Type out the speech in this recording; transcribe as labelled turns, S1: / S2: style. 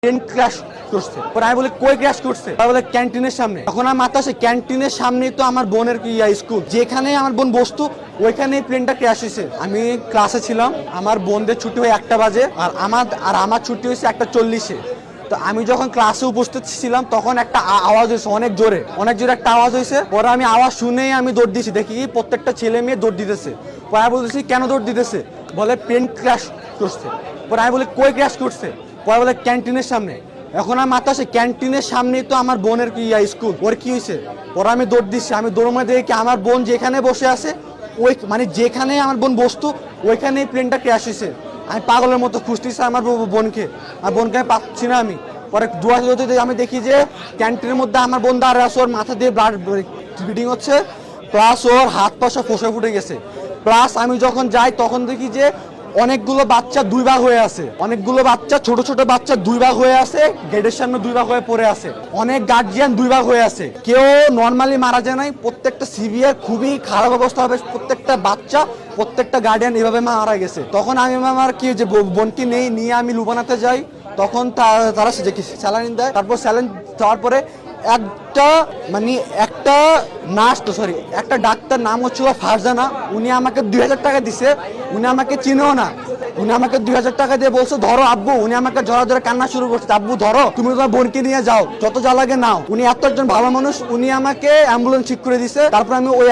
S1: Train crash করছে। পরে আমি বলি কই ক্র্যাশ করছে? বলে ক্যান্টিনের সামনে। তখন আমার মাথা আসে ক্যান্টিনের সামনেই তো আমার বোনের স্কুল, যেখানে আমার বোন বসতো ওইখানেই প্লেনটা ক্র্যাশ হয়েছে। আমি ক্লাসে ছিলাম, আমার বোনদের ছুটি হয় 1টা বাজে আর আমার ছুটি হয়েছে 1টা 40-এ। তো আমি যখন ক্লাসে উপস্থিত ছিলাম তখন একটা আওয়াজ হয়েছে অনেক জোরে একটা আওয়াজ হয়েছে। পরে আমি আওয়াজ শুনেই আমি দৌড় দিয়েছি, দেখি প্রত্যেকটা ছেলে মেয়ে দৌড় দিতেছে। পরে আমি বলতেছি কেন দৌড় দিতেছে? বলে প্লেন ক্র্যাশ করছে। পরে আমি বলি কই ক্র্যাশ করছে? পরে বলে ক্যান্টিনের সামনে। এখন আমার মাথা আসে ক্যান্টিনের সামনেই তো আমার বোনের স্কুল, ওর কি হয়েছে? পরে আমি দৌড় দিচ্ছি, আমি দৌড় মারে দেখি আমার বোন যেখানে বসে আছে ওই যেখানে আমার বোন বসতো ওইখানেই প্লেনটা ক্র্যাশ হয়েছে। আমি পাগলের মতো খুঁজতেছি আমার বোনকে, আর বোনকে আমি পাচ্ছি না। আমি পরে দৌড়াতে আমি দেখি যে ক্যান্টিনের মধ্যে আমার বোন দাঁড়িয়ে আছে, ওর মাথা দিয়ে ব্লাড ব্লিডিং হচ্ছে, প্লাস ওর হাত পা সব ফোসা ফুটে গেছে। প্লাস আমি যখন যাই তখন দেখি যে অনেকগুলো বাচ্চা 2 ভাগ হয়ে আছে, অনেকগুলো বাচ্চা ছোট ছোট বাচ্চা 2 ভাগ হয়ে আছে, গেটের সামনে 2 ভাগ হয়ে পড়ে আছে, অনেক গার্জিয়ান 2 ভাগ হয়ে আছে। কেউ নর্মালি মারা যায় নাই, প্রত্যেকটা সিভিয়ার খুবই খারাপ অবস্থা হবে, প্রত্যেকটা বাচ্চা প্রত্যেকটা গার্ডিয়ান এভাবে মারা গেছে। তখন আমি আমার কি যে বোনকে নিয়ে আমি লুবানাতে যাই, তখন তারা স্যালাইন দেয়। তারপর স্যালাইন দেওয়ার পরে একটা নার্স একটা ডাক্তার, নাম হচ্ছিল ফারজানা, উনি আমাকে 2000 টাকা দিছে। উনি আমাকে চিনেও না, উনি আমাকে 2000 টাকা দিয়ে বলছে ধরো আব্বু। উনি আমাকে জোরে কান্না শুরু করছে, আব্বু ধরো, তুমি তোমার বোনকে নিয়ে যাও, যত যা লাগে নাও। উনি এত একজন ভালো মানুষ, উনি আমাকে অ্যাম্বুলেন্স ঠিক করে দিছে। তারপর আমি ওই